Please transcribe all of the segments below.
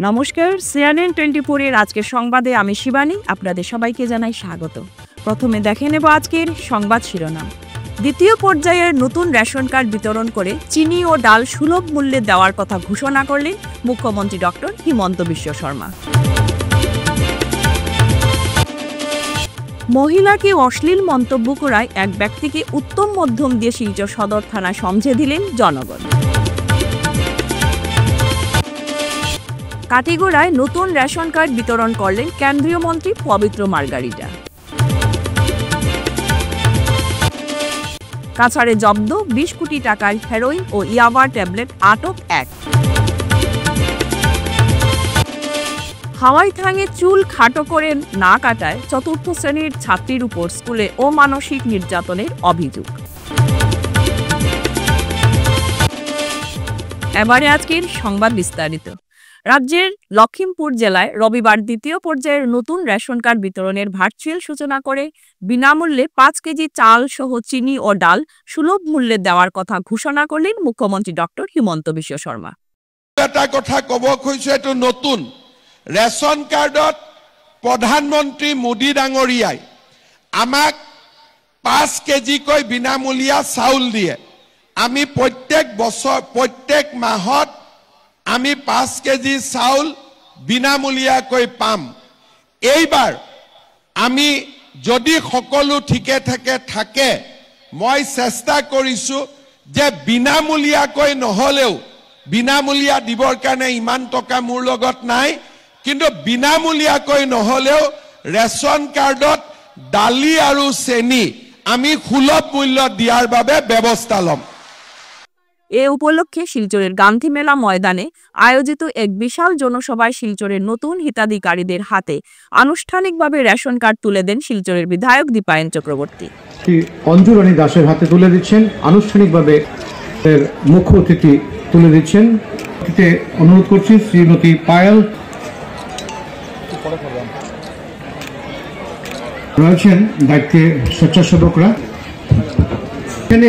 নমস্কার, সিএনএন 24 এর আজকের সংবাদে আমি শিবানী আপনাদের সবাইকে জানাই স্বাগত। প্রথমে দেখে নেব আজকের সংবাদ শিরোনাম। দ্বিতীয় পর্যায়ের নতুন রেশন কার্ড বিতরণ করে চিনি ও ডাল সুলভ মূল্যে দেওয়ার কথা ঘোষণা করলেন মুখ্যমন্ত্রী ডক্টর হিমন্ত বিশ্ব শর্মা। মহিলাকে অশ্লীল মন্তব্য করায় এক ব্যক্তিকে উত্তম মধ্যম দিয়ে শিলচর সদর থানায় সমঝে দিলেন জনগণ। কাটিগড়ায় নতুন রেশন কার্ড বিতরণ করলেন কেন্দ্রীয় মন্ত্রী পবিত্র মার্গারিটা। কাছাড়ে জব্দ 20 কোটি টাকার হেরোইন ও ইয়াবা ট্যাবলেট আটক এক। হাওয়াই থাঙে চুল খাটো করে না কাটায় চতুর্থ শ্রেণীর ছাত্রীর উপর স্কুলে অমানসিক নির্যাতনের অভিযোগ। এবারে আজকের সংবাদ বিস্তারিত। রাজ্যের লখিমপুর জেলায় রবিবার দ্বিতীয় পর্যায়ের নতুন রেশন কার্ড বিতরণের ভার্চুয়াল সূচনা করে বিনামূল্যে 5 কেজি চাল সহ চিনি ও ডাল সুলভ মূল্যে দেওয়ার কথা ঘোষণা করলেন মুখ্যমন্ত্রী ডক্টর হিমন্ত বিশ্ব শর্মা। এটা কথা কব খুঁজছো, এটো নতুন রেশন কার্ডত প্রধানমন্ত্রী মোদী ডাঙরিয়াই আমাক 5 কেজিকৈ বিনামূলীয়া চাউল দিয়ে। আমি প্রত্যেক বছর প্রত্যেক মাহত আমি 5 কেজি চাউল বিনামূলীয়াকৈ পাম। এইবাৰ আমি যদি সকলো ঠিকে থাকে মই চেষ্টা কৰিছো যে বিনামূলীয়াকৈ নহলেও, বিনামূলীয়া দিবৰ কাৰণে ইমান টকা মোৰ লগত নাই, কিন্তু বিনামূলীয়াকৈ নহলেও ৰেশন কাৰ্ডত ডালি আৰু চেনি আমি সুলভ মূল্য দিয়াৰ বাবে ব্যৱস্থা লম। এ উপলক্ষে শিলচরের গান্ধী মেলা ময়দানে আয়োজিত এক বিশাল জনসভায় শিলচরের নতুন হিতাধিকারীদের হাতে আনুষ্ঠানিকভাবে রেশন কার্ড তুলে দেন শিলচরের বিধায়ক দীপায়ন চক্রবর্তী। অঞ্জু রানী দাসের হাতে তুলে দিচ্ছেন, আনুষ্ঠানিকভাবে মুখ্য অতিথি তুলে দিচ্ছেন। অনুরোধ করছি শ্রীমতী পায়েল রয়েছেন দায়িত্বে, স্বেচ্ছাসেবকরা।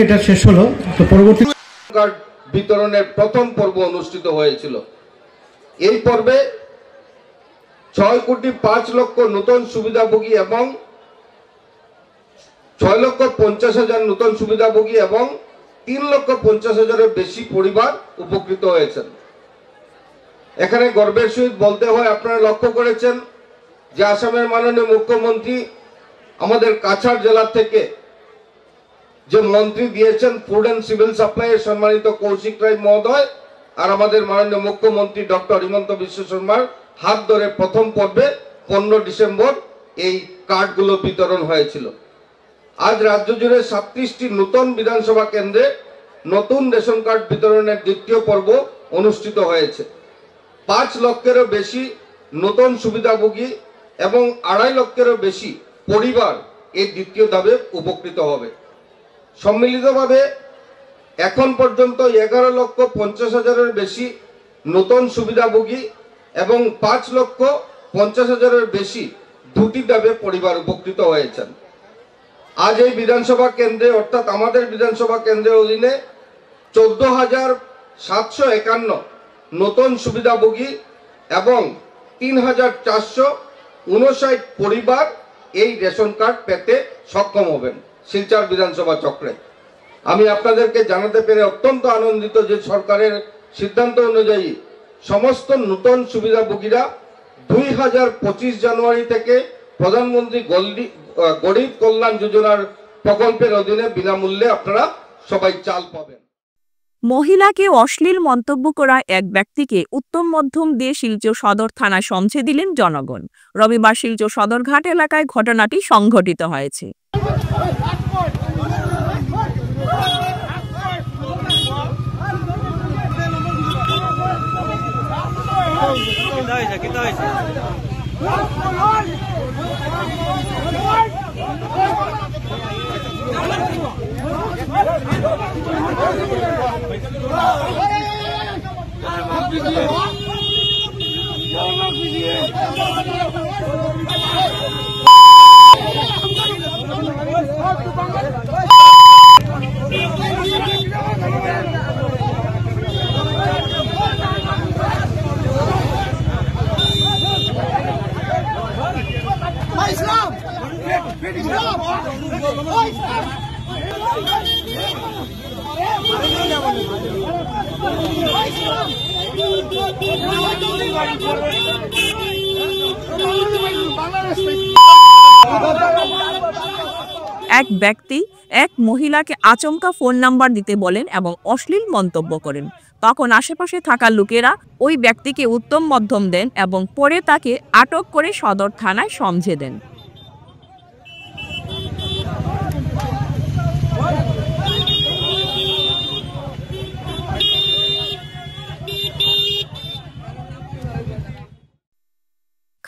এটা শেষ হলো, তো পরবর্তী কার্ড বিতরণের প্রথম পর্ব অনুষ্ঠিত হয়েছিল। এই পর্বে 6,05,00,000 নতুন সুবিধাভোগী এবং 6,50,000 নতুন সুবিধাভোগী এবং 3,50,000-এর বেশি পরিবার উপকৃত হয়েছেন। এখানে গর্বের সহিত বলতে হয়, আপনারা লক্ষ্য করেছেন যে আসামের মাননীয় মুখ্যমন্ত্রী আমাদের কাছাড় জেলা থেকে যে মন্ত্রী দিয়েছেন ফুড অ্যান্ড সিভিল সাপ্লাই এর সম্মানিত কৌশিক রায় মহোদয় আর আমাদের মাননীয় মুখ্যমন্ত্রী ডক্টর হিমন্ত বিশ্ব শর্মার হাত ধরে প্রথম পর্বে 15 ডিসেম্বর এই কার্ডগুলো বিতরণ হয়েছিল। আজ রাজ্য জুড়ে 37টি নতুন বিধানসভা কেন্দ্রে নতুন রেশন কার্ড বিতরণের দ্বিতীয় পর্ব অনুষ্ঠিত হয়েছে। 5 লক্ষেরও বেশি নতুন সুবিধাভোগী এবং 2.5 লক্ষেরও বেশি পরিবার এই দ্বিতীয় ধাপে উপকৃত হবে। সম্মিলিতভাবে এখন পর্যন্ত 11,50,000-এর বেশি নতুন সুবিধাভোগী এবং 5,50,000-এর বেশি দুটি ধাপে পরিবার উপকৃত হয়েছেন। আজ এই বিধানসভা কেন্দ্রে অর্থাৎ আমাদের বিধানসভা কেন্দ্রের অধীনে 14,751 নতুন সুবিধাভোগী এবং 3,459 পরিবার এই রেশন কার্ড পেতে সক্ষম হবেন শিলচর বিধানসভা চক্রে। আমি আপনাদেরকে জানাতে পেরে অত্যন্ত আনন্দিত যে সরকারের সিদ্ধান্ত অনুযায়ী সমস্ত নতুন সুবিধাভোগীরা 2025 জানুয়ারি থেকে প্রধানমন্ত্রী গরিব কল্যাণ যোজনার প্রকল্পের অধীনে বিনামূল্যে আপনারা সবাই চাল পাবেন। মহিলাকে অশ্লীল মন্তব্য করা এক ব্যক্তিকে উত্তম মধ্যম দিয়ে শিলচর সদর থানায় সমঝে দিলেন জনগণ। রবিবার শিলচর সদরঘাট এলাকায় ঘটনাটি সংঘটিত হয়েছে। এক ব্যক্তি এক মহিলাকে আচমকা ফোন নাম্বার দিতে বলেন এবং অশ্লীল মন্তব্য করেন। তখন আশেপাশে থাকা লোকেরা ওই ব্যক্তিকে উত্তম মধ্যম দেন এবং পরে তাকে আটক করে সদর থানায় সমঝে দেন।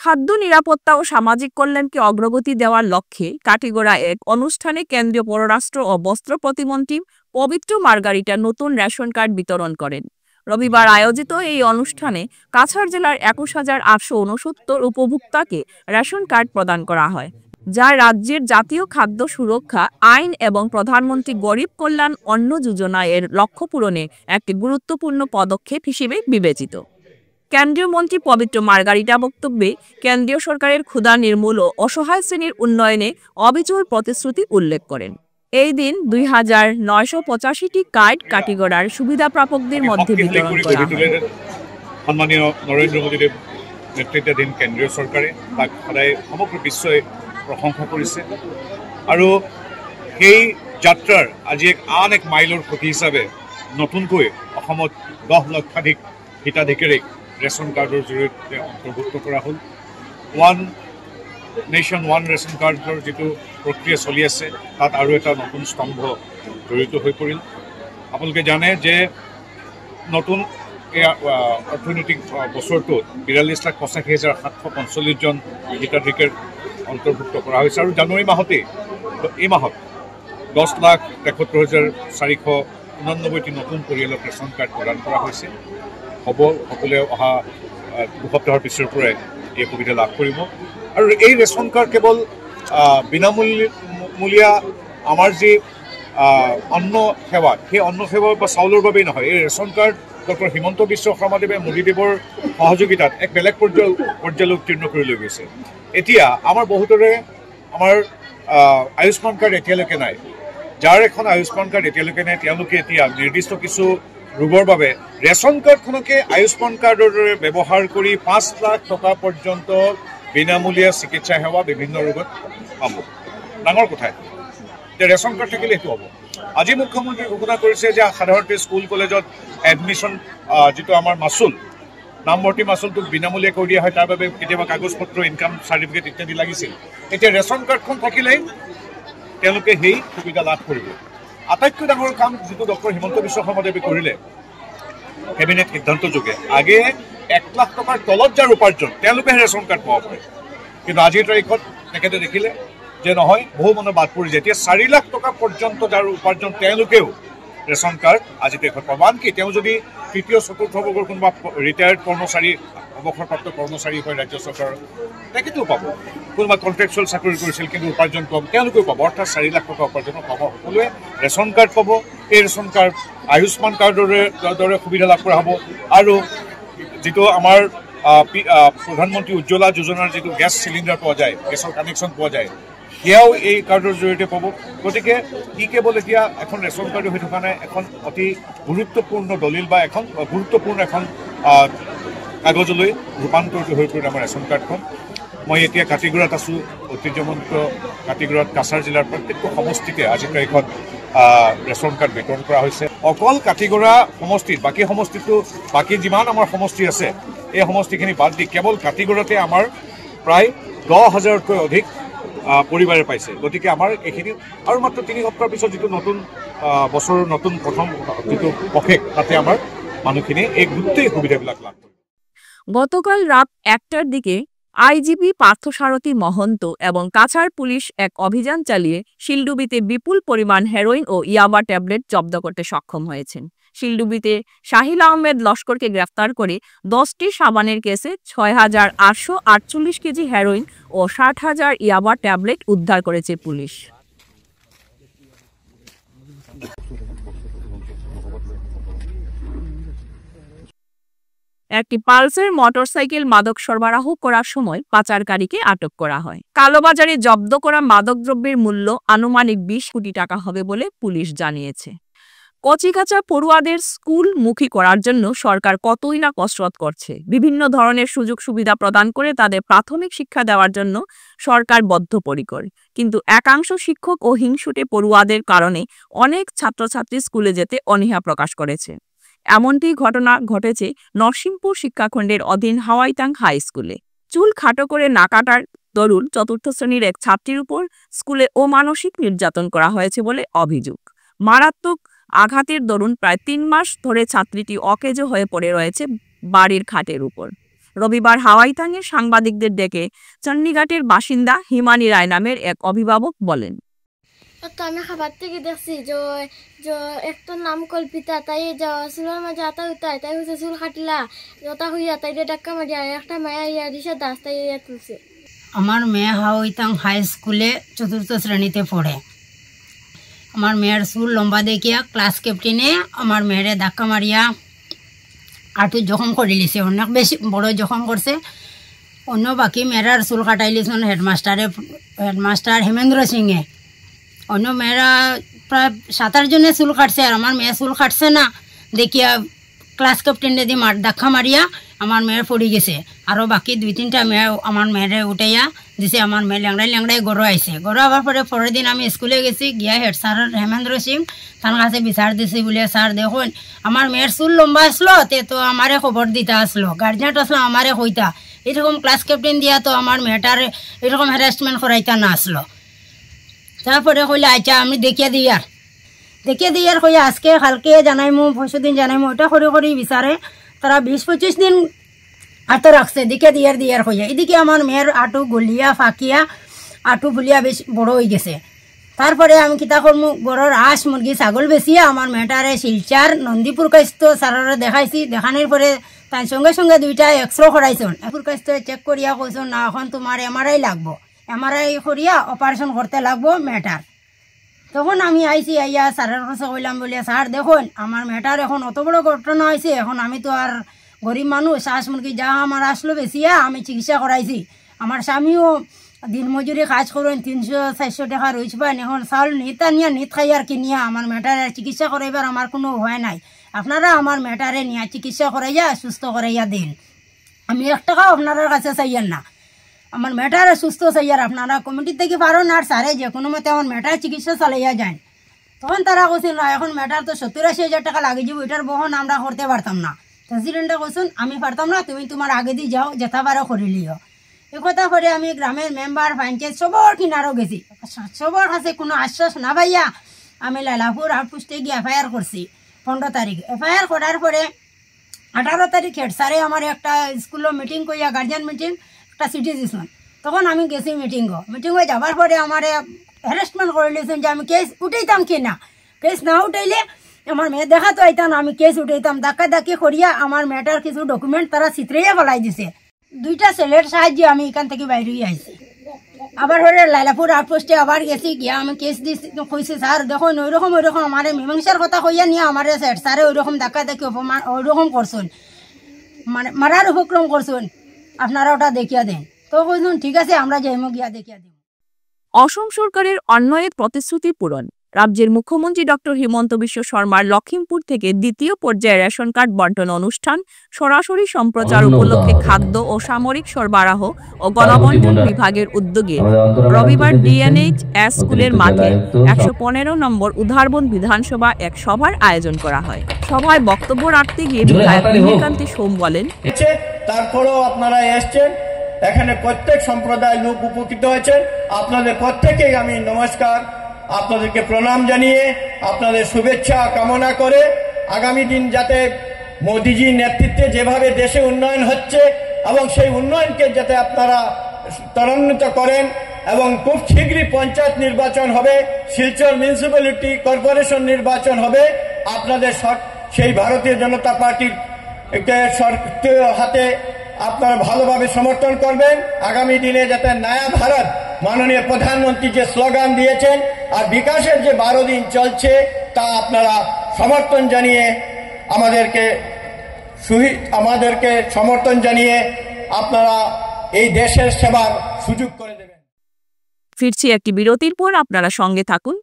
খাদ্য নিরাপত্তা ও সামাজিক কল্যাণকে অগ্রগতি দেওয়ার লক্ষ্যে কাটিগড়া এক অনুষ্ঠানে কেন্দ্রীয় পররাষ্ট্র ও বস্ত্র প্রতিমন্ত্রী পবিত্র মার্গারিটা নতুন রেশন কার্ড বিতরণ করেন। রবিবার আয়োজিত এই অনুষ্ঠানে কাছাড় জেলার 21,869 উপভোক্তাকে রেশন কার্ড প্রদান করা হয়, যা রাজ্যের জাতীয় খাদ্য সুরক্ষা আইন এবং প্রধানমন্ত্রী গরিব কল্যাণ অন্ন যোজনা এর লক্ষ্য পূরণে একটি গুরুত্বপূর্ণ পদক্ষেপ হিসেবে বিবেচিত। কেন্দ্রীয় মন্ত্রী পবিত্র মার্গারিটা বক্তব্যে কেন্দ্রীয় সরকারের ক্ষুধা নির্মূল ও অসহায় শ্রেণীর উন্নয়নে অবিচল প্রতিশ্রুতি উল্লেখ করেন। এই দিন 2,985টি কার্ড কাটিগড়ার সুবিধাপ্রাপকদের মধ্যে বিতরণ করা হয়। সম্মানীয় নৰেন্দ্ৰ মোদীদেৱ নেতৃত্বাধীন কেন্দ্ৰীয় চৰকাৰে তাক সদায় সমগ্ৰ বিশ্বই প্ৰশংসা কৰিছে আৰু সেই যাত্ৰাৰ আজি আন এক মাইলৰ খুঁটি হিচাপে নতুনকৈ অসমত 10 লক্ষাধিক হিতাধিকাৰীক ৰেচন কাৰ্ডৰ জৰিয়তে অন্তৰ্ভুক্ত কৰা হ'ল। ওৱান নেশ্যন ওৱান ৰেচন কাৰ্ডৰ যিটো প্ৰক্ৰিয়া চলি আছে তাত আৰু এটা নতুন স্তম্ভ জড়িত হৈ পৰিল। আপোনালোকে জানে যে নতুন অৰ্থনৈতিক বছৰটোত 42,85,745 জন হিতাধিকাৰীক অন্তৰ্ভুক্ত কৰা হৈছে আৰু জানুৱাৰী মাহতেই এই মাহত 10,73,489টি নতুন পৰিয়ালক ৰেচন কাৰ্ড প্ৰদান কৰা হৈছে। হ'ব সকলোৱে অহা 2 সপ্তাহৰ পিছৰ পৰাই এই সুবিধা লাভ কৰিব আৰু এই ৰেচন কাৰ্ড কেৱল বিনামূলীয়া আমাৰ যি অন্ন সেৱা সেই অন্ন সেৱা বা চাউলৰ বাবেই নহয়, এই ration card doctor Himanta Biswa শৰ্মাদেৱে মোদীদেৱৰ সহযোগিতাত এক বেলেগ পৰ্যায়লৈ উত্তীৰ্ণ কৰি লৈ গৈছে। এতিয়া আমাৰ বহুতৰে আমাৰ আয়ুষ্মান কাৰ্ড এতিয়ালৈকে নাই। যাৰ এখন আয়ুষ্মান কাৰ্ড এতিয়ালৈকে নাই তেওঁলোকে এতিয়া নিৰ্দিষ্ট কিছু ৰোগৰ বাবে ৰেচন কাৰ্ডখনকে আয়ুষ্মান কাৰ্ডৰ দৰে ব্যৱহাৰ কৰি 5 লাখ টকা পৰ্যন্ত বিনামূলীয়া চিকিৎসা সেৱা বিভিন্ন ৰোগত পাব। ডাঙৰ কথা যে ৰেচন কাৰ্ড থাকিলে সেইটো হ'ব। আজি মুখ্যমন্ত্ৰীয়ে ঘোষণা কৰিছে যে সাধাৰণতে স্কুল কলেজত এডমিশ্যন যিটো আমাৰ মাচুল নামভৰ্তি মাচুলটো বিনামূলীয়া কৰি দিয়া হয়, তাৰ বাবে কেতিয়াবা কাগজ পত্ৰ ইনকাম চাৰ্টিফিকেট ইত্যাদি লাগিছিল। এতিয়া ৰেচন কাৰ্ডখন থাকিলেই তেওঁলোকে সেই সুবিধা লাভ কৰিব। আটাইতকৈ ডাঙৰ কাম যিটো ডক্টৰ হিমন্ত বিশ্ব শৰ্মাদেৱে কৰিলে কেবিনেট সিদ্ধান্ত যোগে আগে 1 লাখ টকাৰ তলত যাৰ উপাৰ্জন তেওঁলোকেহে ৰেচন কাৰ্ড পাব পাৰে, কিন্তু আজিৰ তাৰিখত তেখেতে দেখিলে যে নহয়, বহু মানুহ বাদ পৰি যায়। এতিয়া 4 লাখ টকা পৰ্যন্ত যাৰ উপাৰ্জন তেওঁলোকেও ৰেচন কাৰ্ড আজি দেশত পাব। আনকি তেওঁ যদি তৃতীয় চতুৰ্থ বৰ্গৰ কোনোবা ৰিটায়াৰ্ড কৰ্মচাৰী অৱসৰপ্ৰাপ্ত কৰ্মচাৰী হয় ৰাজ্য চৰকাৰৰ তেখেতেও পাব। কোনোবা কণ্ট্ৰেকচুৱেল চাকৰি কৰিছিল কিন্তু উপাৰ্জন কম তেওঁলোকেও পাব। অৰ্থাৎ 4 লাখ টকা উপাৰ্জন পাব, সকলোৱে ৰেচন কাৰ্ড পাব। এই ৰেচন কাৰ্ড আয়ুষ্মান কাৰ্ডৰ দৰে সুবিধা লাভ কৰা হ'ব আৰু যিটো আমাৰ প্ৰধানমন্ত্ৰী উজ্জ্বলা যোজনাৰ যিটো গেছ চিলিণ্ডাৰ পোৱা যায়, গেছৰ কানেকশ্যন পোৱা যায়, সেয়াও এই কাৰ্ডৰ জৰিয়তে পাব। গতিকে ই কেৱল এতিয়া এখন ৰেচন কাৰ্ড হৈ থকা নাই, এখন অতি গুৰুত্বপূৰ্ণ দলিল বা এখন গুৰুত্বপূৰ্ণ এখন কাগজলৈ ৰূপান্তৰিত হৈ পৰিল আমাৰ ৰেচন কাৰ্ডখন। মই এতিয়া কাটিগড়াত আছোঁ, ঐতিহ্যমণ্ডিত কাটিগড়াত কাছাৰ জিলাৰ প্ৰত্যেকটো সমষ্টিতে আজি তাৰিখত ৰেচন কাৰ্ড বিতৰণ কৰা হৈছে। অকল কাটিগড়া সমষ্টিত, বাকী সমষ্টিটো বাকী যিমান আমাৰ সমষ্টি আছে এই সমষ্টিখিনি বাদ দি কেৱল কাটিগড়াতে আমাৰ প্ৰায় 10,000তকৈ অধিক পৰিবাৰে পাইছে। গতিকে আমাৰ এইখিনি আৰু মাত্ৰ 3 সপ্তাহৰ পিছত যিটো নতুন বছৰৰ নতুন প্ৰথম যিটো পষেক তাতে আমাৰ মানুহখিনি এই গোটেই সুবিধাবিলাক লাভ কৰিব। গতকাল রাত 1টার দিকে আইজিপি পার্থসারথী মহন্ত এবং কাছাড় পুলিশ এক অভিযান চালিয়ে শিলডুবিতে বিপুল পরিমাণ হেরোইন ও ইয়াবা ট্যাবলেট জব্দ করতে সক্ষম হয়েছেন। শিলডুবিতে শাহিল আহমেদ লস্করকে গ্রেফতার করে 10টি সাবানের কেসে 6,848 কেজি হেরোইন ও 60,000 ইয়াবা ট্যাবলেট উদ্ধার করেছে পুলিশ। একটি পালসার মোটরসাইকেল মাদক সরবরাহ করার সময় পাচারকারীকে আটক করা হয়। কালোবাজারে জব্দ করা মাদকদ্রব্যের মূল্য আনুমানিক 20 কোটি টাকা হবে বলে পুলিশ জানিয়েছে। কচিকাঁচা পড়ুয়াদের স্কুলমুখী করার জন্য সরকার কতই না কসরত করছে। বিভিন্ন ধরনের সুযোগ সুবিধা প্রদান করে তাদের প্রাথমিক শিক্ষা দেওয়ার জন্য সরকার বদ্ধপরিকর। কিন্তু একাংশ শিক্ষক ও হিংসুটে পড়ুয়াদের কারণে অনেক ছাত্রছাত্রী স্কুলে যেতে অনীহা প্রকাশ করেছে। এমনটি ঘটনা ঘটেছে নরসিংপুর শিক্ষাখণ্ডের অধীন হাওয়াইতাং হাই স্কুলে। চুল খাটো করে না কাটার দরুন চতুর্থ শ্রেণীর এক ছাত্রীর উপর স্কুলে অমানসিক নির্যাতন করা হয়েছে বলে অভিযোগ। মারাত্মক আঘাতের দরুন প্রায় 3 মাস ধরে ছাত্রীটি অকেজো হয়ে পড়ে রয়েছে বাড়ির খাটের উপর। রবিবার হাওয়াইতাংয়ে সাংবাদিকদের ডেকে চন্ডীঘাটের বাসিন্দা হিমানি রায় নামের এক অভিভাবক বলেন, তো আমি খাবার থেকে দেখছি যে একটা নাম কল্পিতা, তাই চুলের মাঝে আতা উঠায়, তাই হচ্ছে চুল কাটলা ওটা হইয়া তাই ডাক্কা মারিয়া একটা মায়া ইয়া দিশা দাস তাই ইয়া তুলছে। আমার মেয়ে হাওয়াইতাং হাই স্কুলে 4th শ্রেণীতে পড়ে। আমার মেয়ের চুল লম্বা দেখিয়া ক্লাস ক্যাপ্টেনে আমার মেয়েরে ধাক্কা মারিয়া আঁটু জখম করে লিছে, অনেক বেশি বড় জখম করছে। অন্য বাকি মেয়েরার চুল কাটাই লিছেন হেডমাস্টার হেমেন্দ্র সিংয়ে। অন্য মেয়েরা প্রায় 7-8 জনের চুল কাটছে, আর আমার মেয়ে চুল কাটছে না দেখিয়া ক্লাস ক্যাপ্টেনে দিয়ে ধাক্কা মারিয়া আমার মেয়ের পড়ে গেছে। আরও বাকি 2-3টা মেয়ে আমার মেয়েরে উঠাইয়া দিছে। আমার মেয়ে ল্যাংড়াই গড়ো আইছে। গড়ো আবার পরের দিন আমি স্কুলে গেছি, গিয়া হেড স্যার হেমেন্দ্র সিং তার কাছে বিচার দিছি বলে, স্যার দেখুন আমার মেয়ের চুল লম্বা আসলো তো আমারে খবর দিতে আসলো, গার্জিয়ান আসলো আমারে কইতা, এরকম ক্লাস ক্যাপ্টেন দিয়া তো আমার মেয়েটার এরকম হ্যারাসমেন্ট করাইতা না আসলো। তারপরে কইলে আচ্ছা আমি দেখিয়ে দিয়ার কইয়া আজকে কালকে জানাইমু, পরশু দিন জানাইমু, ওটা করে বিচারে তারা 20-25 দিন আটো রাখছে দিকে দিয়ার কইয়া। এদিকে আমার মেয়ের আটু গলিয়া ফাঁকিয়া আটু ফুলিয়া বেশ বড় হয়ে গেছে। তারপরে আমি কিতা করমু, গরুর হাঁস মুরগি ছাগল বেচিয়া আমার মেয়েটারে শিলচার নন্দীপুর কাস্ত স্যারের দেখাইছি। দেখানোর পরে তার সঙ্গে 2টা এক্সরে করাইছেন। পুর কাস্ত চেক করিয়া কইছেন না এখন তোমার এমআরআই লাগবো, এমআরআই করিয়া অপারেশন করতে লাগবো মেয়েটার। তখন আমি আইসি আইয়া স্যারের কাছে কইলাম বলে, স্যার দেখুন আমার মেয়েটার এখন অত বড় ঘটনা হয়েছে, এখন আমি তো আর গরিব মানুষ, হাঁস মুরগি যা আমার আসলো বেশিয়া আমি চিকিৎসা করাইছি। আমার স্বামীও দিনমজুরি কাজ করেন, 300-400 টাকা রয়েছে পান, এখন চাউল নিত খাই আর কিনিয়া আমার মেয়েটার চিকিৎসা করাইবার আমার কোনো উপায় নাই। আপনারা আমার মেয়েটারে নিয়ে চিকিৎসা করাইয়া সুস্থ করাইয়া দিন, আমি 1 টাকাও আপনার কাছে চাইয়েন না। আমার মেয়েটারে সুস্থ চাইয়ার আপনারা কমিটির থেকে পারেন, আর স্যারে যে কোনো মতে আমার মেয়েটার চিকিৎসা চালাইয়া যান। তখন তারা কইছিল না এখন মেয়েটার তো 70-80 হাজার টাকা লাগে যাব, এটার বহন আমরা করতে পারতাম না। প্রেসিডেন্টে কইছেন আমি পারতাম না, তুমি তোমার আগে দিয়ে যাও, যেটা পারো করিলিও। এই কথা করে আমি গ্রামের মেম্বার পঞ্চায়েত সবর কিনারও গেছি, সবর কাছে কোনো আশ্বাস না পাইয়া আমি লালাপুর আউটপোস্টে গিয়ে এফআইআর করছি 15 তারিখ। এফআইআর করার পরে 18 তারিখ হেড স্যারে আমার একটা স্কুলের মিটিং কইয়া গার্জিয়ান মিটিং একটা চিঠি দিয়েছেন। তখন আমি গেছি মিটিংয়ে যাবার পরে আমার হ্যারাসমেন্ট করে নিয়েছেন যে আমি কেস উঠাইতাম কি না, কেস না উঠাইলে আমার মেয়ে দেখা তো আইতাম আমি কেস উঠাইতাম। ধাক্কি করিয়া আমার মেয়েটার কিছু ডকুমেন্ট তারা চিত্রাইয়া ফেলাই দিছে। 2টা ছেলের সাহায্যে আমি এখান থেকে বাইরে আইছি। আবার হরে লাইলাপুর আউটপোস্টে আবার গেছি, গিয়া আমি কেস দিয়েছি, কইছি স্যার দেখুন ওইরকম আমার মীমাংসার কথা কইয়া নিয়ে আমার স্যারে ওইরকম ধাক্কি অপমান ওইরকম করছেন, মানে মারার উপক্রম করছেন, আপনারা ওটা দেখিয়া দেন। তো কইছেন ঠিক আছে আমরা যাইমু গিয়া দেখিয়া দেব। অসম সরকারের অন্য এক প্রতিশ্রুতি পূরণ। রাজ্যের মুখ্যমন্ত্রী ডক্টর হিমন্ত বিশ্ব শর্মার লখিমপুর থেকে 2য় পর্যায়ে রেশন কার্ড বন্টন অনুষ্ঠান সরাসরি সম্প্রচার উপলক্ষে খাদ্য ও সামরিক সরবরাহ ও গণবন্টন বিভাগের উদ্যোগে রবিবার ডিএনএইচএস স্কুলের মাঠে 115 নম্বর উধারবন বিধানসভা এক সভার আয়োজন করা হয়। সভায় বক্তব্য রাখতে গিয়ে বিধায়ক নিহিকান্তি সোম বলেন, তারপরেও আপনারা এসছেন, এখানে প্রত্যেক সম্প্রদায় লোক উপকৃত হয়েছেন। আপনাদের প্রত্যেকেই আমি নমস্কার, আপনাদেরকে প্রণাম জানিয়ে আপনাদের শুভেচ্ছা কামনা করে আগামী দিন যাতে মোদিজির নেতৃত্বে যেভাবে দেশে উন্নয়ন হচ্ছে এবং সেই উন্নয়নকে যাতে আপনারা ত্বরান্বিত করেন এবং খুব শীঘ্রই পঞ্চায়েত নির্বাচন হবে, শিলচর মিউনিসিপ্যালিটি কর্পোরেশন নির্বাচন হবে, আপনাদের সেই ভারতীয় জনতা পার্টির হাতে আপনারা ভালোভাবে সমর্থন করবেন। আগামী দিনে যাতে নয়া ভারত মাননীয় প্রধানমন্ত্রী যে স্লোগান দিয়েছেন আর বিকাশের যে 12 দিন চলছে তা আপনারা সমর্থন জানিয়ে আমাদেরকে সমর্থন জানিয়ে আপনারা এই দেশের সেবার সুযোগ করে দেবেন। ফিরছি একটি বিরতির পর, আপনারা সঙ্গে থাকুন।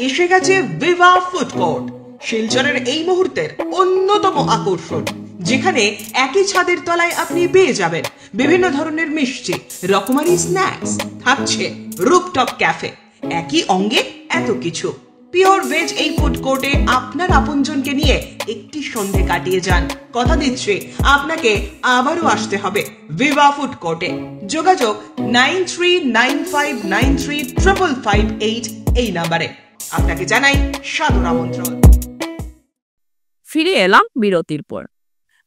এসে গেছে ভিভা ফুড কোর্ট, শিলচরের এই মুহূর্তের অন্যতম আকর্ষণ, যেখানে একই ছাদের তলায় আপনি পেয়ে যাবেন বিভিন্ন ধরনের মিষ্টি, রকমারি স্ন্যাক্স, থাকছে রুপটপ ক্যাফে, একই অঙ্গে এত কিছু। পিওর ভেজ এই ফুড কোর্টে আপনার আপনজনকে নিয়ে একটি সন্ধে কাটিয়ে যান। কথা দিচ্ছি আপনাকে আবারও আসতে হবে ভিভা ফুড কোর্টে। যোগাযোগ 9395935558 এই নাম্বারে। আপনাকে জানাই সাদর আমন্ত্রণ। ফিরে এলাম বিরতির পর।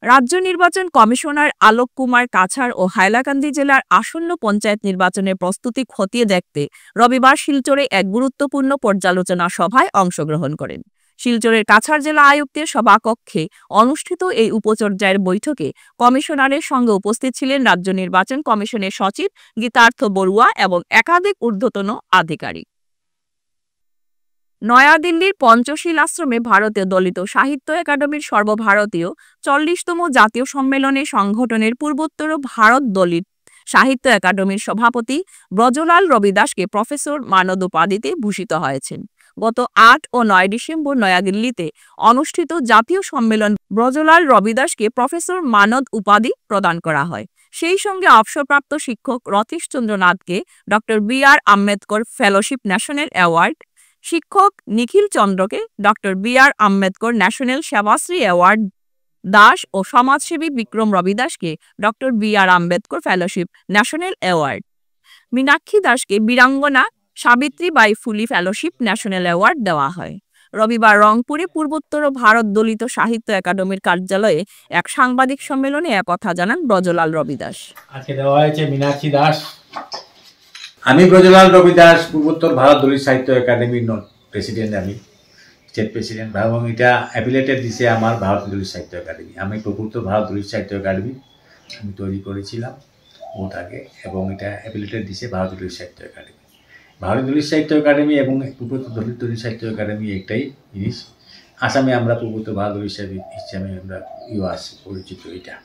রাজ্য নির্বাচন কমিশনার আলোক কুমার কাছাড় ও হাইলাকান্দি জেলার আসন্ন পঞ্চায়েত নির্বাচনের প্রস্তুতি খতিয়ে দেখতে রবিবার শিলচরে এক গুরুত্বপূর্ণ পর্যালোচনা সভায় অংশগ্রহণ করেন। শিলচরের কাছাড় জেলা আয়ুক্তের সভাকক্ষে অনুষ্ঠিত এই উপপর্যায়ের বৈঠকে কমিশনারের সঙ্গে উপস্থিত ছিলেন রাজ্য নির্বাচন কমিশনের সচিব গীতার্থ বড়ুয়া এবং একাধিক ঊর্ধ্বতন আধিকারিক। নয়াদিল্লির পঞ্চশীল আশ্রমে ভারতীয় দলিত সাহিত্য একাডেমির সর্বভারতীয় 40তম জাতীয় সম্মেলনে সংগঠনের পূর্বোত্তর ভারত দলিত সাহিত্য একাডেমির সভাপতি ব্রজলাল রবিদাসকে প্রফেসর মানদ উপাধিতে ভূষিত হয়েছেন। গত 8 ও 9 ডিসেম্বর নয়াদিল্লিতে অনুষ্ঠিত জাতীয় সম্মেলন ব্রজলাল রবিদাসকে প্রফেসর মানদ উপাধি প্রদান করা হয়। সেই সঙ্গে অবসরপ্রাপ্ত শিক্ষক রতীশ চন্দ্র নাথকে doctor B R. Ambedkar fellowship national award, শিক্ষক নিখিল চন্দ্রকে doctor B R. Ambedkar national Sevashri award, Das ও সমাজসেবী বিক্রম রবিদাসকে doctor B R. Ambedkar fellowship national award, Meenakshi দাসকে Veerangana Savitribai Phule fellowship national award দেওয়া হয়। রবিবার রংপুরে পূর্বোত্তর ভারত দলিত সাহিত্য একাডেমির কার্যালয়ে এক সাংবাদিক সম্মেলনে একথা জানান ব্রজলাল রবিদাস। আজকে দেওয়া হয়েছে মীনাক্ষী দাস। আমি ব্রজলাল রবিদাস, পূর্বোত্তর ভারত দলিত সাহিত্য একাডেমির প্রেসিডেন্ট, আমি স্টেট প্রেসিডেন্ট, এবং এটা অ্যাফিলিয়েটেড দিছে আমার ভারত দলিত সাহিত্য একাডেমি। আমি পূর্বোত্তর ভারত দলিত সাহিত্য একাডেমি আমি তৈরি করেছিলাম বহুত আগে, এবং এটা অ্যাফিলিয়েটেড দিছে ভারত দলিত সাহিত্য একাডেমি। ভারত দলিত সাহিত্য একাডেমি এবং পূর্বোত্তর দলিত সাহিত্য একাডেমি একটাই জিনিস। আসামে আমরা পূর্বোত্তর ভারত দলিত সাহিত্য হিসাবে আমরা পরিচিত এটা।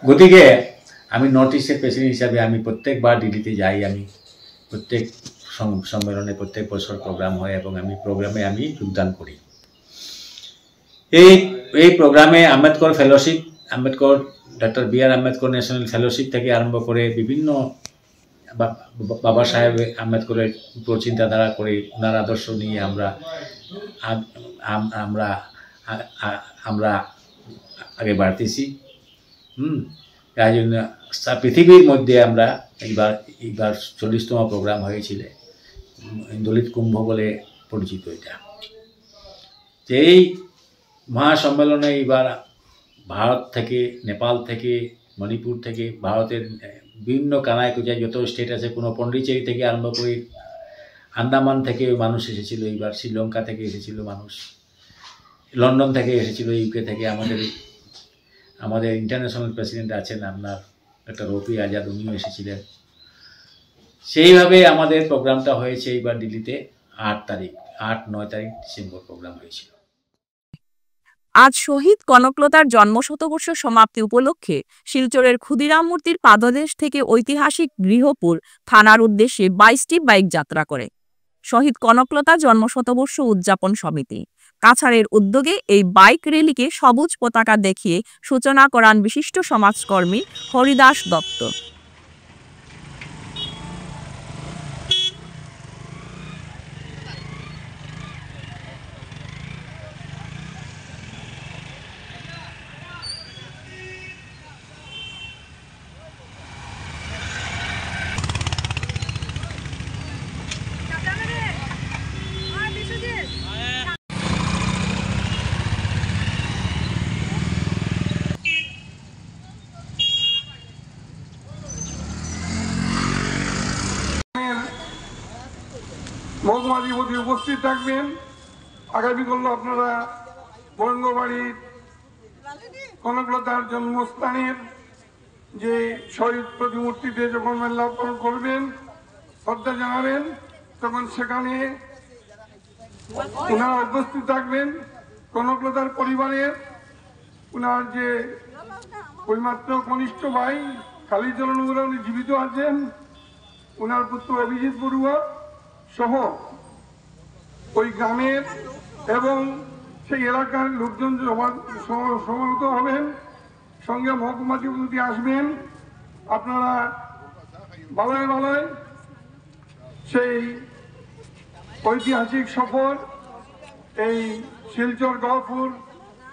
গতিকে আমি নর্থ ইস্টের প্রেসিডেন্ট হিসাবে আমি প্রত্যেকবার দিল্লিতে যাই, আমি প্রত্যেক সম্মেলনে প্রত্যেক বছর প্রোগ্রাম হয় এবং আমি প্রোগ্রামে আমি যোগদান করি। এই প্রোগ্রামে Ambedkar fellowship, Ambedkar doctor B R. Ambedkar national fellowship থেকে আরম্ভ করে বিভিন্ন বাবা সাহেব আম্বেদকরের উপর চিন্তাধারা করে ওনার আদর্শ নিয়ে আমরা আগে বাড়তেছি। তাই জন্য পৃথিবীর মধ্যে আমরা এইবার 40তম প্রোগ্রাম হয়েছিল, দলিত কুম্ভ বলে পরিচিত এটা। এই মহাসম্মেলনে এইবার ভারত থেকে, নেপাল থেকে, মণিপুর থেকে, ভারতের বিভিন্ন কানায় কুচায় যত স্টেট আছে, কোনো পন্ডিচেরি থেকে আরম্ভ করে আন্দামান থেকে মানুষ এসেছিল, এইবার শ্রীলঙ্কা থেকে এসেছিল মানুষ, লন্ডন থেকে এসেছিল, ইউকে থেকে। আমাদের ইন্টারন্যাশনাল প্রেসিডেন্ট আছেন আপনার ডক্টর রফি আজাদ, উনিও এসেছিলেন। সেইভাবে আমাদের প্রোগ্রামটা হয়েছে এইবার দিল্লিতে 8-9 তারিখ ডিসেম্বর প্রোগ্রাম হয়েছিল। আজ শহীদ কনকলতার জন্মশতবর্ষ সমাপ্তি উপলক্ষে শিলচরের ক্ষুদিরাম মূর্তির পাদদেশ থেকে ঐতিহাসিক গৃহপুর থানার উদ্দেশ্যে 22টি বাইক যাত্রা করে শহীদ কনকলতা জন্মশতবর্ষ উদযাপন সমিতি। কাছাড়ের উদ্যোগে এই বাইক র্যালিকে সবুজ পতাকা দেখিয়ে সূচনা করান বিশিষ্ট সমাজকর্মী হরিদাস দত্ত। মহকুমাধিপতি উপস্থিত থাকবেন। আগামীকাল আপনারা বরঙ্গবাড়ির কনকলতার জন্মস্থানের যে শহীদ প্রতিমূর্তিতে যখন মাল্যার্পণ করবেন, শ্রদ্ধা জানাবেন, তখন সেখানে ওনারা উপস্থিত থাকবেন। কনকলতার পরিবারের ওনার যে ওইমাত্র কনিষ্ঠ ভাই কালীচরণ বড়ুয়া, উনি জীবিত আছেন, ওনার পুত্র অভিজিৎ বড়ুয়া সহ ওই গ্রামের এবং সেই এলাকার লোকজন সমবেত হবেন, সঙ্গে মহকুমাধিপতি আসবেন। আপনারা বালায় বালায় সেই ঐতিহাসিক সফর এই শিলচর গহপুর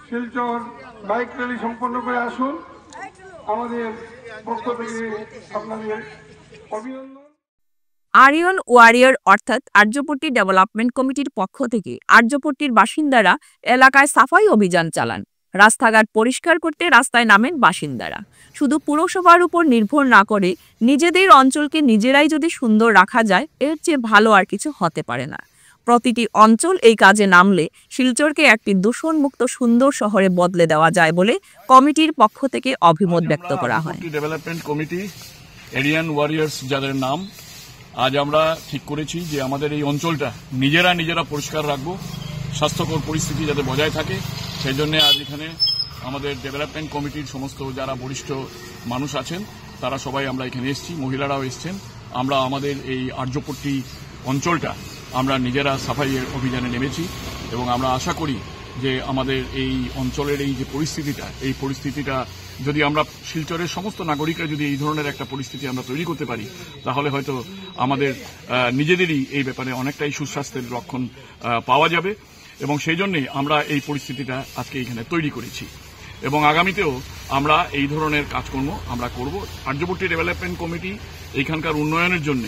শিলচর বাইক র্যালি সম্পন্ন করে আসুন। আমাদের পক্ষ থেকে আপনাদের অভিনন্দন। আরিয়ন ওয়ারিয়র অর্থাৎ আর্যপট্টি ডেভেলপমেন্ট কমিটির পক্ষ থেকে আর্যপট্টির বাসিন্দারা এলাকায় সাফাই অভিযান চালান। রাস্তাঘাট পরিষ্কার করতে রাস্তায় নামেন বাসিন্দারা। শুধু পুরসভার উপর নির্ভর না করে নিজেদের অঞ্চলকে নিজেরাই যদি সুন্দর রাখা যায়, এর চেয়ে ভালো আর কিছু হতে পারে না। প্রতিটি অঞ্চল এই কাজে নামলে শিলচরকে একটি দূষণমুক্ত সুন্দর শহরে বদলে দেওয়া যায় বলে কমিটির পক্ষ থেকে অভিমত ব্যক্ত করা হয়। ডেভেলপমেন্ট কমিটি এরিয়ান ওয়ারিয়ার্স যাদের নাম, আজ আমরা ঠিক করেছি যে আমাদের এই অঞ্চলটা নিজেরা পরিষ্কার রাখবো, স্বাস্থ্যকর পরিস্থিতি যাতে বজায় থাকে। সেই জন্য আজ এখানে আমাদের ডেভেলপমেন্ট কমিটির সমস্ত যারা বরিষ্ঠ মানুষ আছেন তারা সবাই আমরা এখানে এসেছি, মহিলারাও এসছেন। আমরা আমাদের এই আর্যপট্টি অঞ্চলটা আমরা নিজেরা সাফাইয়ের অভিযানে নেমেছি এবং আমরা আশা করি যে আমাদের এই অঞ্চলের এই যে পরিস্থিতিটা, এই পরিস্থিতিটা যদি আমরা শিলচরের সমস্ত নাগরিকরা যদি এই ধরনের একটা পরিস্থিতি আমরা তৈরি করতে পারি, তাহলে হয়তো আমাদের নিজেদেরই এই ব্যাপারে অনেকটাই সুস্বাস্থ্যের লক্ষণ পাওয়া যাবে। এবং সেই জন্যই আমরা এই পরিস্থিতিটা আজকে এখানে তৈরি করেছি এবং আগামীতেও আমরা এই ধরনের কাজকর্ম আমরা করব। আর্যপট্টি ডেভেলপমেন্ট কমিটি এইখানকার উন্নয়নের জন্য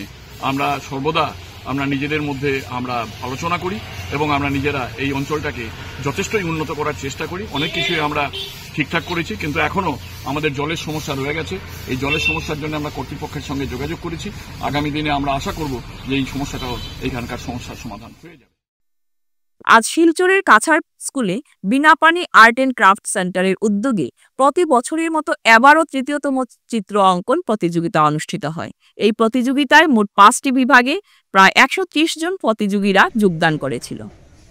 আমরা সর্বদা আমরা নিজেদের মধ্যে আমরা আলোচনা করি এবং আমরা নিজেরা এই অঞ্চলটাকে যথেষ্টই উন্নত করার চেষ্টা করি। অনেক কিছুই আমরা ঠিকঠাক করেছি, কিন্তু এখনও আমাদের জলের সমস্যা রয়ে গেছে। এই জলের সমস্যার জন্য আমরা কর্তৃপক্ষের সঙ্গে যোগাযোগ করেছি। আগামী দিনে আমরা আশা করব যে এই সমস্যাটাও এইখানকার সমস্যার সমাধান হয়ে যাবে। আজ শিলচরের কাছাড় স্কুলে বিনাপানি আর্ট অ্যান্ড ক্রাফট সেন্টারের উদ্যোগে প্রতি বছরের মতো এবারও তৃতীয়তম চিত্র অঙ্কন প্রতিযোগিতা অনুষ্ঠিত হয়। এই প্রতিযোগিতায় মোট 5টি বিভাগে প্রায় 130 জন প্রতিযোগীরা যোগদান করেছিল।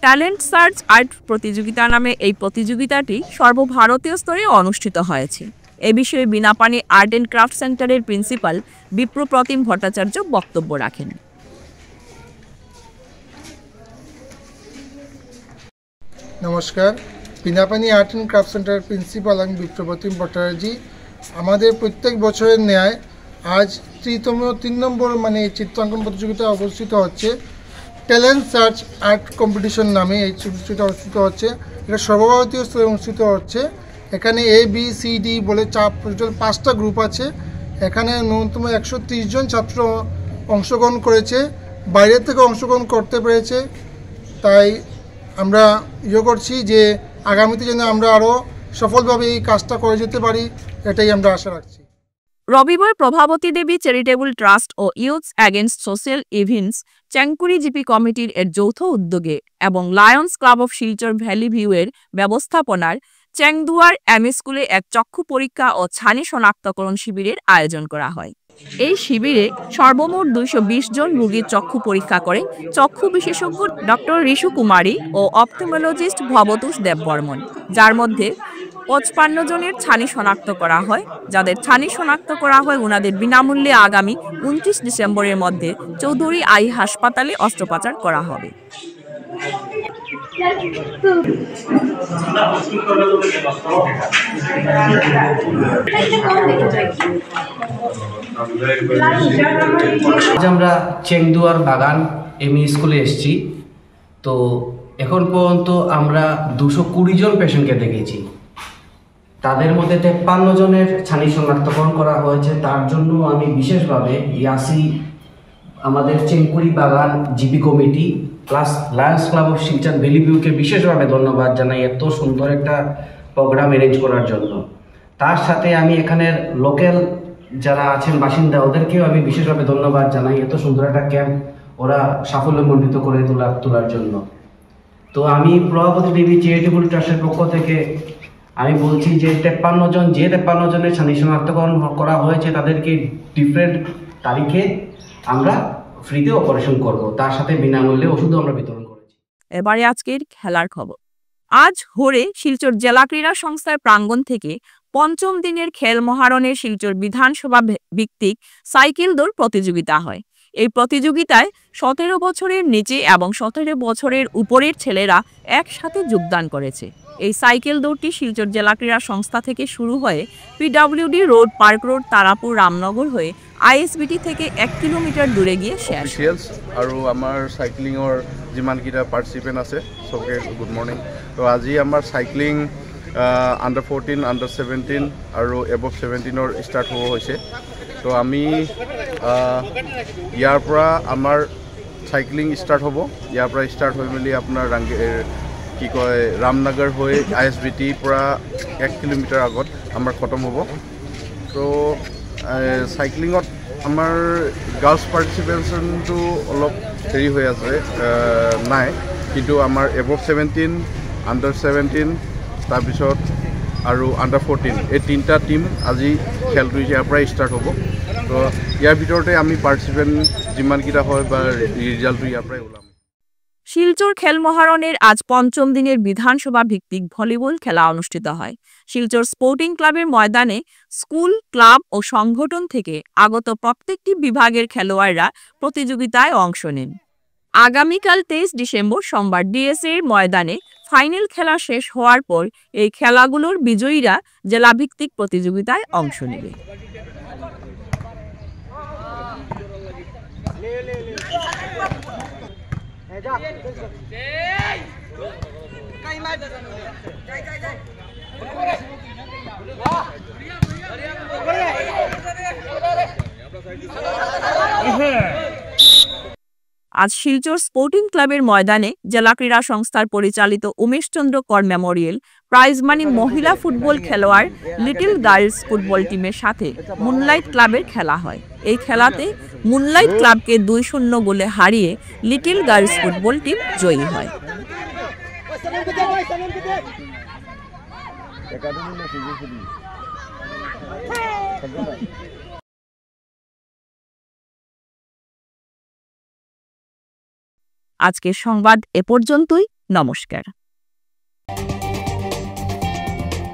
ট্যালেন্ট সার্চ আর্ট প্রতিযোগিতা নামে এই প্রতিযোগিতাটি সর্বভারতীয় স্তরে অনুষ্ঠিত হয়েছে। এ বিষয়ে বিনাপানি আর্ট অ্যান্ড ক্রাফট সেন্টারের প্রিন্সিপাল বিপ্রপ্রতিম ভট্টাচার্য বক্তব্য রাখেন। নমস্কার, বিনাপানি আর্ট অ্যান্ড ক্রাফট সেন্টারের প্রিন্সিপাল আমি বিপ্রপ্রতিম ভট্টাচার্য। আমাদের প্রত্যেক বছরের ন্যায় আজ 3 নম্বর চিত্রাঙ্কন প্রতিযোগিতা অনুষ্ঠিত হচ্ছে। ট্যালেন্ট সার্চ আর্ট কম্পিটিশন নামে এই প্রতিযোগিতা অনুষ্ঠিত হচ্ছে। এটা সর্বভারতীয় স্তরে অনুষ্ঠিত হচ্ছে। এখানে ABCD বলে 5টা গ্রুপ আছে। এখানে ন্যূনতম 130 জন ছাত্র অংশগ্রহণ করেছে, বাইরের থেকে অংশগ্রহণ করতে পেরেছে। তাই আমরা করছি যে আগামীতে যেন আমরা আরও সফলভাবে এই কাজটা করে যেতে পারি, এটাই আমরা আশা রাখছি। রবিবার প্রভাবতী দেবী চ্যারিটেবল ট্রাস্ট ও youths against social events Changkuri GP কমিটির এর যৌথ উদ্যোগে এবং Lions Club of Silchar valley ভিউয়ের ব্যবস্থাপনার চ্যাংদুয়ার এমএ স্কুলে এক চক্ষু পরীক্ষা ও ছানি শনাক্তকরণ শিবিরের আয়োজন করা হয়। এই শিবিরে সর্বমোট 220 জন রোগীর চক্ষু পরীক্ষা করেন চক্ষু বিশেষজ্ঞ ডক্টর ঋষু কুমারী ও অপথেমোলজিস্ট ভবতোষ দেববর্মন, যার মধ্যে 55 জনের ছানি শনাক্ত করা হয়। যাদের ছানি শনাক্ত করা হয় ওনাদের বিনামূল্যে আগামী 29 ডিসেম্বরের মধ্যে চৌধুরী আই হাসপাতালে অস্ত্রোপচার করা হবে। আজ আমরা চেংদুয়ার বাগান এমই স্কুলে এসেছি। তো এখন পর্যন্ত আমরা 220 জন পেশেন্টকে দেখেছি। তাদের মধ্যে 53 জনের ছানি শনাক্তকরণ করা হয়েছে। তার জন্য আমি বিশেষভাবে ইয়াসি আমাদের চেংকুরি বাগান GP committee plus Lions Club of Silchar valley ভিউকে বিশেষভাবে ধন্যবাদ জানাই এত সুন্দর একটা প্রোগ্রাম অ্যারেঞ্জ করার জন্য। তার সাথে আমি এখানের লোকাল যারা আছেন বাসিন্দা ওদেরকেও আমি বিশেষভাবে ধন্যবাদ জানাই এত সুন্দর একটা ক্যাম্প ওরা সাফল্যমণ্ডিত করে তোলার জন্য। তো আমি প্রভাবতী দেবী চ্যারিটেবল ট্রাস্টের পক্ষ থেকে আমি বলছি যে 53 জনের ছানি শনাক্তকরণ করা হয়েছে তাদেরকে ডিফারেন্ট তারিখে আমরা ফ্রিতে অপারেশন করব, তার সাথে বিনামূল্যে ওষুধও আমরা বিতরণ করেছি। এবারে আজকের খেলার খবর। আজ ভোরে শিলচর জেলা ক্রীড়া সংস্থার প্রাঙ্গণ থেকে 5ম দিনের খেল মহারণের শিলচর বিধানসভা ভিত্তিক সাইকেল দৌড় প্রতিযোগিতা হয়। এই প্রতিযোগিতায় 17 বছরের নিচে এবং 17 বছরের উপরের ছেলেরা একসাথে যোগদান করেছে। এই সাইকেল দৌড়টি শিলচর জেলা ক্রীড়া সংস্থা থেকে শুরু হয়ে PWD road, park road, Tarapur, Ramnagar হয়ে আইএসবিটি থেকে 1 কিলোমিটার দূরে গিয়ে শেষ। আৰু আমাৰ সাইক্লিঙৰ যিমানকেইটা পাৰ্টিচিপেণ্ট আছে সবকে গুড মৰ্নিং। তো আজি আমাৰ সাইক্লিং আণ্ডাৰ 14, আণ্ডাৰ 17 আৰু এবভ 17ৰ ষ্টাৰ্ট হ'ব হৈছে। তো আমি ইয়াৰ পৰা আমাৰ সাইক্লিং ষ্টাৰ্ট হ'ব। ইয়াৰ পৰা ষ্টাৰ্ট হৈ মেলি আপোনাৰ কি কয় ৰামনগৰ হৈ আইএসবিটি পৰা 1 কিলোমিটাৰ আগত আমাৰ খতম হ'ব। তো সাইক্লিঙত আমাৰ গাৰ্লছ পাৰ্টিচিপেশ্যনটো অলপ হেৰি হৈ আছে নাই, কিন্তু আমাৰ এবভ 17, আণ্ডাৰ 17 তাৰপিছত আৰু আণ্ডাৰ 14 এই 3টা টিম আজি খেলটো ইয়াৰ পৰাই ষ্টাৰ্ট হ'ব। তো ইয়াৰ ভিতৰতে আমি পাৰ্টিচিপেণ্ট যিমানকেইটা হয় বা ৰিজাল্টটো ইয়াৰ পৰাই ওলাম। শিলচর খেল মহারণের আজ 5ম দিনের বিধানসভা ভিত্তিক ভলিবল খেলা অনুষ্ঠিত হয়। শিলচর স্পোর্টিং ক্লাবের ময়দানে স্কুল, ক্লাব ও সংগঠন থেকে আগত প্রত্যেকটি বিভাগের খেলোয়াড়রা প্রতিযোগিতায় অংশ নেন। আগামীকাল 23 ডিসেম্বর সোমবার ডিএসএর ময়দানে ফাইনাল খেলা শেষ হওয়ার পর এই খেলাগুলোর বিজয়ীরা জেলাভিত্তিক প্রতিযোগিতায় অংশ নেবে। আজ শিলচর স্পোর্টিং ক্লাবের ময়দানে জেলা ক্রীড়া সংস্থার পরিচালিত উমেশ চন্দ্র কর মেমোরিয়াল প্রাইজ মানি মহিলা ফুটবল খেলোয়াড় লিটল গার্লস ফুটবল টিমের সাথে মুনলাইট ক্লাবের খেলা হয়। এই খেলাতে মুনলাইট ক্লাবকে 2-0 গোলে হারিয়ে লিটল গার্লস ফুটবল টিম জয়ী হয়। আজকের সংবাদ এ পর্যন্তই। নমস্কার।